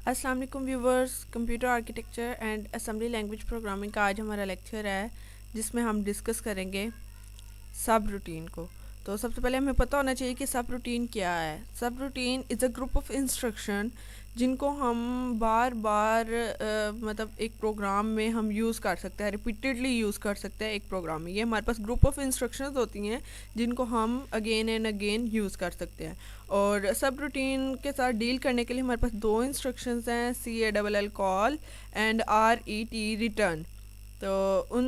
अस्सलाम वालेकुम viewers. Computer architecture and assembly language programming का आज हमारा लेक्चर है जिसमें हम डिस्कस करेंगे सब रूटीन को। तो सबसे पहले हमें पता होना चाहिए कि सब रूटीन क्या है। सब routine is a group of instruction जिनको हम बार बार मतलब एक प्रोग्राम में हम यूज़ कर सकते हैं, रिपीटेडली यूज़ कर सकते हैं एक प्रोग्राम में। ये हमारे पास ग्रुप ऑफ इंस्ट्रक्शंस होती हैं जिनको हम अगेन एंड अगेन यूज़ कर सकते हैं। और सब रूटीन के साथ डील करने के लिए हमारे पास दो इंस्ट्रक्शंस हैं, CALL call and RET return. तो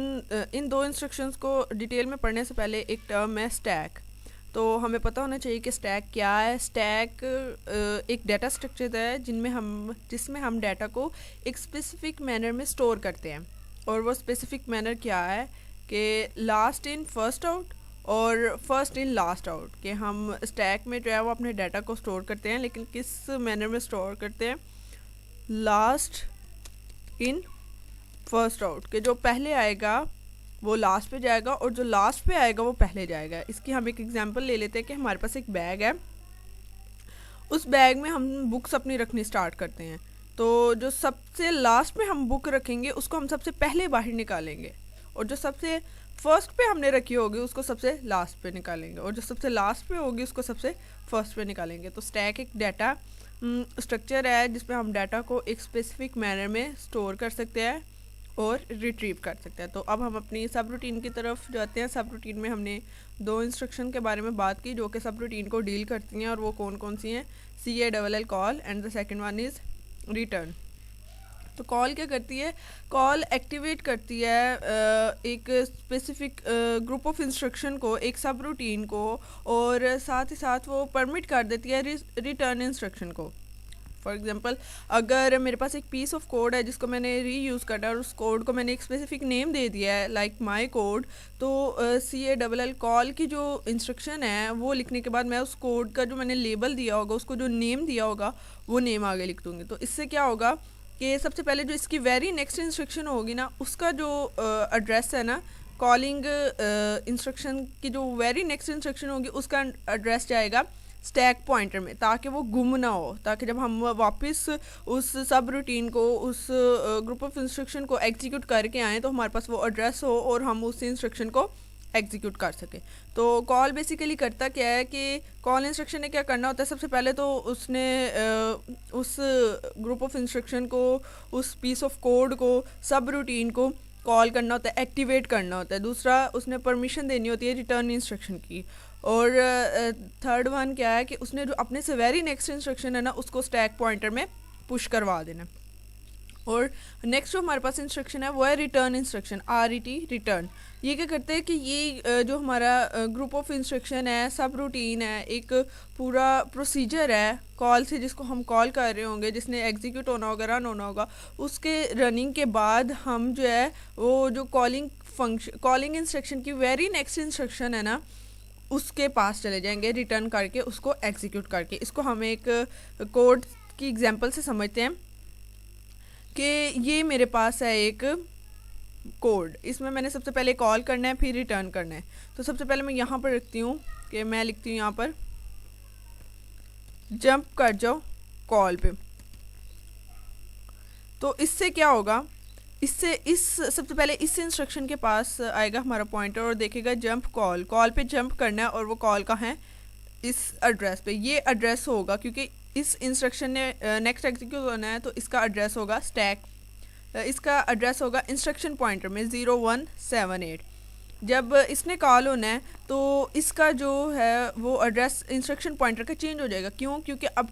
इन दो इंस्ट्रक्शंस को डिटेल में पढ़ने से पहले एक टर्म है स्टैक। तो हमें पता होना चाहिए कि स्टैक क्या है। स्टैक एक डाटा स्ट्रक्चर है जिसमें हम डाटा को एक स्पेसिफिक मैनर में स्टोर करते हैं। और वो स्पेसिफिक मैनर क्या है कि लास्ट इन फर्स्ट आउट और फर्स्ट इन लास्ट आउट। कि हम स्टैक में जो है वो अपने डाटा को स्टोर करते हैं, लेकिन किस मैनर में स्टोर करते हैं? Last in first out. के जो पहले आएगा वो लास्ट पे जाएगा और जो लास्ट पे आएगा वो पहले जाएगा। इसकी हम एक एग्जांपल ले लेते हैं कि हमारे पास एक बैग है, उस बैग में हम बुक्स अपनी रखनी स्टार्ट करते हैं। तो जो सबसे लास्ट में हम बुक रखेंगे उसको हम सबसे पहले बाहर निकालेंगे, और जो सबसे फर्स्ट पे हमने रखी होगी उसको सबसे लास्ट पे निकालेंगे, और जो सबसे लास्ट पे होगी उसको सबसे फर्स्ट पे निकालेंगे। तो स्टैक एक डाटा स्ट्रक्चर है जिसमें हम डाटा को एक स्पेसिफिक मैनर में स्टोर कर सकते हैं और रिट्रीव कर सकते हैं। तो अब हम अपनी सब रूटीन की तरफ जाते हैं। सब रूटीन में हमने दो इंस्ट्रक्शन के बारे में बात की जो कि सब रूटीन को डील करती हैं, और वो कौन कौन सी हैं? CALL call and the second one is return. तो कॉल क्या करती है? कॉल एक्टिवेट करती है एक स्पेसिफिक ग्रुप ऑफ इंस्ट्रक्शन को, एक सब रूटीन को, और साथ ही साथ वो परमिट कर देती है रिटर्न इंस्ट्रक्शन को। फॉर एग्जांपल, अगर मेरे पास एक पीस ऑफ कोड है जिसको मैंने रीयूज़ करना है और उस कोड को मैंने एक स्पेसिफिक नेम दे दिया है लाइक माई कोड, तो CALL कॉल की जो इंस्ट्रक्शन है वो लिखने के बाद मैं उस कोड का जो मैंने लेबल दिया होगा, उसको जो नेम दिया होगा, वो नेम आगे लिख दूँगी। तो इससे क्या होगा कि सबसे पहले जो इसकी वेरी नेक्स्ट इंस्ट्रक्शन होगी ना, उसका जो एड्रेस है ना, कॉलिंग इंस्ट्रक्शन की जो वेरी नेक्स्ट इंस्ट्रक्शन होगी उसका एड्रेस जाएगा स्टैक पॉइंटर में, ताकि वो गुम ना हो, ताकि जब हम वापस उस सब रूटीन को, उस ग्रुप ऑफ इंस्ट्रक्शन को एग्जीक्यूट करके आएँ तो हमारे पास वो एड्रेस हो और हम उस इंस्ट्रक्शन को एग्जीक्यूट कर सके। तो कॉल बेसिकली करता क्या है कि कॉल इंस्ट्रक्शन ने क्या करना होता है? सबसे पहले तो उसने उस ग्रुप ऑफ इंस्ट्रक्शन को, उस पीस ऑफ कोड को, सब रूटीन को कॉल करना होता है, एक्टिवेट करना होता है। दूसरा, उसने परमिशन देनी होती है रिटर्न इंस्ट्रक्शन की। और थर्ड वन क्या है कि उसने जो अपने से वेरी नेक्स्ट इंस्ट्रक्शन है ना, उसको स्टैक पॉइंटर में पुश करवा देना। और नेक्स्ट जो हमारे पास इंस्ट्रक्शन है वो है रिटर्न इंस्ट्रक्शन, RET रिटर्न। ये क्या करते हैं कि ये जो हमारा ग्रुप ऑफ इंस्ट्रक्शन है, सब रूटीन है, एक पूरा प्रोसीजर है कॉल से जिसको हम कॉल कर रहे होंगे, जिसने एग्जीक्यूट होना होगा, रन होना होगा। उसके रनिंग के बाद हम जो है वो जो कॉलिंग इंस्ट्रक्शन की वेरी नेक्स्ट इंस्ट्रक्शन है ना, उसके पास चले जाएंगे रिटर्न करके, उसको एग्जीक्यूट करके। इसको हम एक कोड की एग्जांपल से समझते हैं कि ये मेरे पास है एक कोड, इसमें मैंने सबसे पहले कॉल करना है, फिर रिटर्न करना है। तो सबसे पहले मैं यहाँ पर रखती हूँ कि मैं लिखती हूँ यहाँ पर जंप कर जाओ कॉल पे। तो इससे क्या होगा? इससे सबसे पहले इस इंस्ट्रक्शन के पास आएगा हमारा पॉइंटर और देखेगा जंप कॉल पे जंप करना है, और वो कॉल कहाँ है? इस एड्रेस पे। ये एड्रेस होगा क्योंकि इस इंस्ट्रक्शन ने नेक्स्ट एग्जीक्यूट होना है, तो इसका एड्रेस होगा स्टैक, इसका एड्रेस होगा इंस्ट्रक्शन पॉइंटर में 0178। जब इसने कॉल होना है तो इसका जो है वो एड्रेस इंस्ट्रक्शन पॉइंटर का चेंज हो जाएगा। क्यों? क्योंकि अब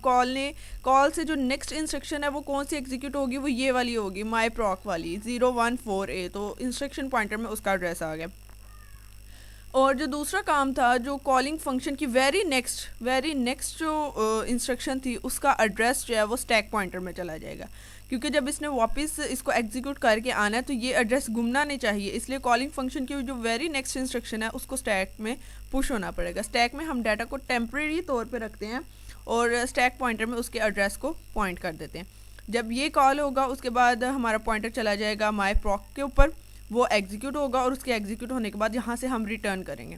कॉल से जो नेक्स्ट इंस्ट्रक्शन है वो कौन सी एग्जीक्यूट होगी? वो ये वाली होगी, माई प्रॉक वाली 014A। तो इंस्ट्रक्शन पॉइंटर में उसका एड्रेस आ गया। और जो दूसरा काम था, जो कॉलिंग फंक्शन की वेरी नेक्स्ट जो इंस्ट्रक्शन थी, उसका एड्रेस जो है वो स्टैक पॉइंटर में चला जाएगा। क्योंकि जब इसने वापस इसको एग्जीक्यूट करके आना है तो ये एड्रेस गुमना नहीं चाहिए, इसलिए कॉलिंग फंक्शन की जो वेरी नेक्स्ट इंस्ट्रक्शन है उसको स्टैक में पुश होना पड़ेगा। स्टैक में हम डाटा को टेम्प्रेरी तौर पे रखते हैं और स्टैक पॉइंटर में उसके एड्रेस को पॉइंट कर देते हैं। जब ये कॉल होगा उसके बाद हमारा पॉइंटर चला जाएगा माई प्रॉक के ऊपर, वो एग्जीक्यूट होगा, और उसके एग्जीक्यूट होने के बाद यहाँ से हम रिटर्न करेंगे।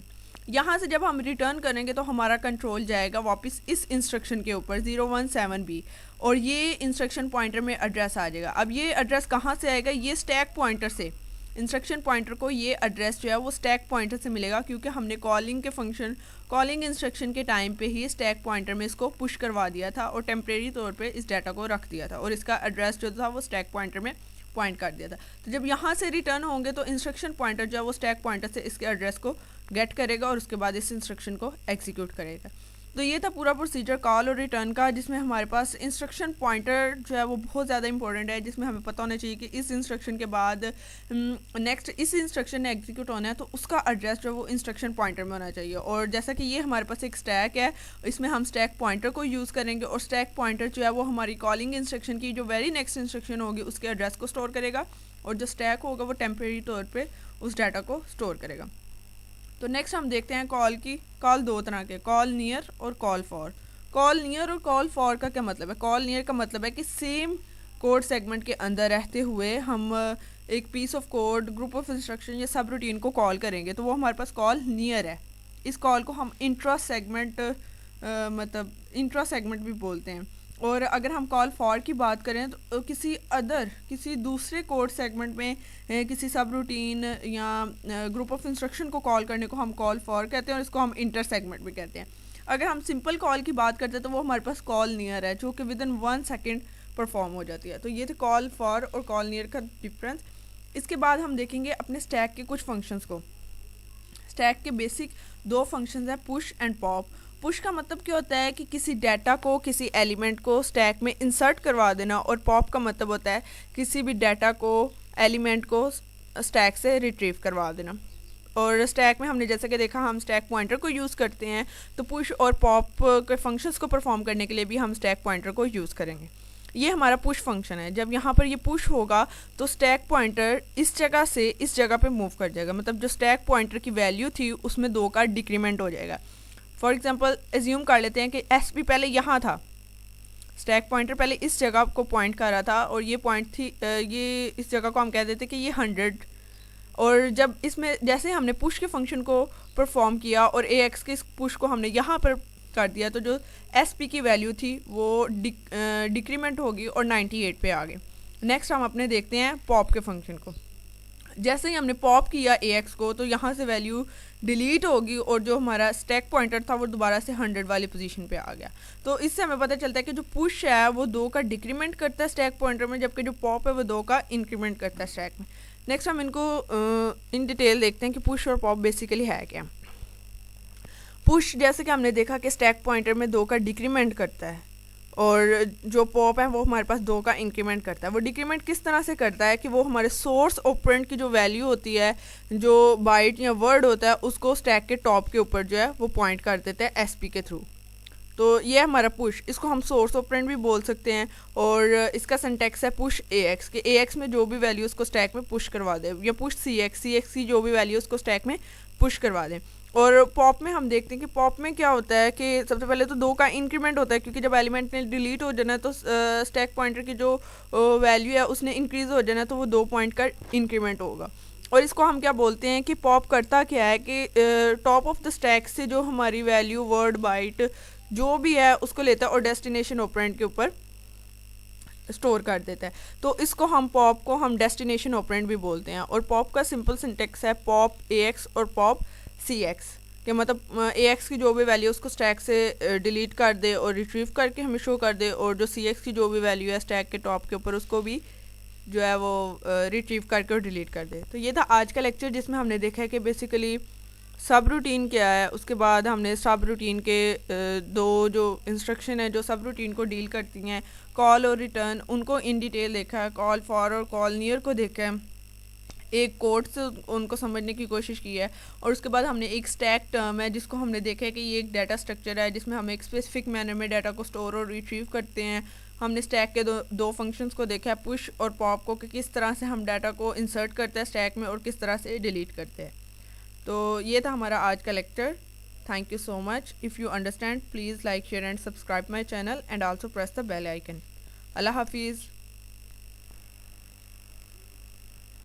यहाँ से जब हम रिटर्न करेंगे तो हमारा कंट्रोल जाएगा वापस इस इंस्ट्रक्शन के ऊपर 017B, और ये इंस्ट्रक्शन पॉइंटर में एड्रेस आ जाएगा। अब ये एड्रेस कहाँ से आएगा, ये स्टैक पॉइंटर से। इंस्ट्रक्शन पॉइंटर को ये एड्रेस जो है वो स्टैक पॉइंटर से मिलेगा, क्योंकि हमने कॉलिंग इंस्ट्रक्शन के टाइम पे ही स्टैक पॉइंटर में इसको पुश करवा दिया था और टेम्परेरी तौर पे इस डाटा को रख दिया था, और इसका एड्रेस जो था वो स्टैक पॉइंटर में पॉइंट कर दिया था। तो जब यहाँ से रिटर्न होंगे तो इंस्ट्रक्शन पॉइंटर जो है वो स्टैक पॉइंटर से इसके एड्रेस को गेट करेगा और उसके बाद इस इंस्ट्रक्शन को एग्जीक्यूट करेगा। तो ये था पूरा प्रोसीजर कॉल और रिटर्न का, जिसमें हमारे पास इंस्ट्रक्शन पॉइंटर जो है वो बहुत ज़्यादा इंपॉर्टेंट है, जिसमें हमें पता होना चाहिए कि इस इंस्ट्रक्शन के बाद नेक्स्ट इस इंस्ट्रक्शन ने एग्जीक्यूट होना है तो उसका एड्रेस जो है वो इंस्ट्रक्शन पॉइंटर में होना चाहिए। और जैसा कि ये हमारे पास एक स्टैक है, इसमें हम स्टैक पॉइंटर को यूज़ करेंगे, और स्टैक पॉइंटर जो है वो हमारी कॉलिंग इंस्ट्रक्शन की जो वेरी नेक्स्ट इंस्ट्रक्शन होगी उसके एड्रेस को स्टोर करेगा, और जो स्टैक होगा वो टेम्परेरी तौर पर उस डाटा को स्टोर करेगा। तो नेक्स्ट हम देखते हैं कॉल दो तरह के, कॉल नियर और कॉल फॉर। कॉल नियर और कॉल फॉर का क्या मतलब है? कॉल नियर का मतलब है कि सेम कोड सेगमेंट के अंदर रहते हुए हम एक piece of code, group of instruction या सब रूटीन को कॉल करेंगे, तो वो हमारे पास कॉल नियर है। इस कॉल को हम इंट्रा सेगमेंट भी बोलते हैं। और अगर हम कॉल फॉर की बात करें तो किसी दूसरे कोड सेगमेंट में किसी सब रूटीन या ग्रुप ऑफ इंस्ट्रक्शन को कॉल करने को हम कॉल फॉर कहते हैं, और इसको हम इंटर सेगमेंट भी कहते हैं। अगर हम सिंपल कॉल की बात करते हैं तो वो हमारे पास कॉल नियर है, जो कि विद इन 1 सेकेंड परफॉर्म हो जाती है। तो ये थे कॉल फॉर और कॉल नियर का डिफरेंस। इसके बाद हम देखेंगे अपने स्टैक के कुछ फंक्शंस को। स्टैक के बेसिक 2 फंक्शंस हैं, पुश एंड पॉप। पुश का मतलब क्या होता है कि किसी डाटा को, किसी एलिमेंट को स्टैक में इंसर्ट करवा देना, और पॉप का मतलब होता है किसी भी डाटा को, एलिमेंट को स्टैक से रिट्रीव करवा देना। और स्टैक में हमने जैसे कि देखा हम स्टैक पॉइंटर को यूज़ करते हैं, तो पुश और पॉप के फंक्शंस को परफॉर्म करने के लिए भी हम स्टैक पॉइंटर को यूज़ करेंगे। ये हमारा पुश फंक्शन है। जब यहाँ पर ये पुश होगा तो स्टैक पॉइंटर इस जगह से इस जगह पे मूव कर जाएगा, मतलब जो स्टैक पॉइंटर की वैल्यू थी उसमें 2 का डिक्रीमेंट हो जाएगा। फॉर एग्जांपल एज्यूम कर लेते हैं कि एस पी पहले यहाँ था, स्टैक पॉइंटर पहले इस जगह को पॉइंट कर रहा था, और ये पॉइंट थी ये इस जगह को हम कह देते कि ये 100। और जब इसमें जैसे हमने पुश के फंक्शन को परफॉर्म किया और ए एक्स के इस पुश को हमने यहाँ पर कर दिया, तो जो एस पी की वैल्यू थी वो डिक्रीमेंट होगी और 98 पे आ गई। नेक्स्ट हम अपने देखते हैं पॉप के फंक्शन को। जैसे ही हमने पॉप किया ए एक्स को, तो यहाँ से वैल्यू डिलीट होगी और जो हमारा स्टैक पॉइंटर था वो दोबारा से 100 वाली पोजीशन पे आ गया। तो इससे हमें पता चलता है कि जो पुश है वो 2 का डिक्रीमेंट करता है स्टैक पॉइंटर में, जबकि जो पॉप है वो 2 का इंक्रीमेंट करता है स्टैक में। नेक्स्ट हम इनको इन डिटेल देखते हैं कि पुश और पॉप बेसिकली है क्या। पुश जैसे कि हमने देखा कि स्टैक पॉइंटर में 2 का डिक्रीमेंट करता है, और जो पॉप है वो हमारे पास 2 का इंक्रीमेंट करता है। वो डिक्रीमेंट किस तरह से करता है कि वो हमारे सोर्स ऑपरेंड की जो वैल्यू होती है, जो बाइट या वर्ड होता है, उसको स्टैक के टॉप के ऊपर जो है वो पॉइंट कर देते हैं एसपी के थ्रू। तो ये हमारा पुश, इसको हम सोर्स ऑपरेंड भी बोल सकते हैं। और इसका सिंटैक्स है पुश ए एक्स, के ए एक्स में जो भी वैल्यू उसको स्टैक में पुश करवा दे, या पुश सी एक्स की जो भी वैल्यू उसको स्टैक में पुश करवा दें। और पॉप में हम देखते हैं कि पॉप में क्या होता है कि सबसे पहले तो 2 का इंक्रीमेंट होता है, क्योंकि जब एलिमेंट ने डिलीट हो जाना है तो स्टैक पॉइंटर की जो वैल्यू है उसने इंक्रीज़ हो जाना है, तो वो 2 पॉइंट का इंक्रीमेंट होगा। और इसको हम क्या बोलते हैं कि पॉप करता क्या है कि टॉप ऑफ द स्टैक से जो हमारी वैल्यू, वर्ड, बाइट जो भी है उसको लेता है और डेस्टिनेशन ऑपरेंड के ऊपर स्टोर कर देता है। तो इसको हम पॉप को हम डेस्टिनेशन ऑपरेंड भी बोलते हैं। और पॉप का सिंपल सिंटेक्स है पॉप ए एक्स और पॉप सी एक्स, के मतलब ए एक्स की जो भी वैल्यू उसको स्टैक से डिलीट कर दे और रिट्रीव करके हमें शो कर दे, और जो सी एक्स की जो भी वैल्यू है स्टैक के टॉप के ऊपर उसको भी जो है वो रिट्रीव करके और डिलीट कर दे। तो ये था आज का लेक्चर, जिसमें हमने देखा है कि बेसिकली सब रूटीन क्या है। उसके बाद हमने सब रूटीन के 2 जो इंस्ट्रक्शन है जो सब रूटीन को डील करती हैं, कॉल और रिटर्न, उनको इन डिटेल देखा है। कॉल फॉर और कॉल नियर को देखा है, एक कोड से उनको समझने की कोशिश की है। और उसके बाद हमने एक स्टैक टर्म है जिसको हमने देखा है कि ये एक डाटा स्ट्रक्चर है जिसमें हम एक स्पेसिफिक मैनर में डाटा को स्टोर और रिट्रीव करते हैं। हमने स्टैक के दो फंक्शंस को देखा है, पुश और पॉप को, कि किस तरह से हम डाटा को इंसर्ट करते हैं स्टैक में और किस तरह से डिलीट करते हैं। तो ये था हमारा आज का lecture. Thank you so much. If you understand please like, share and subscribe my channel and also press the bell icon. Allah हाफिज़।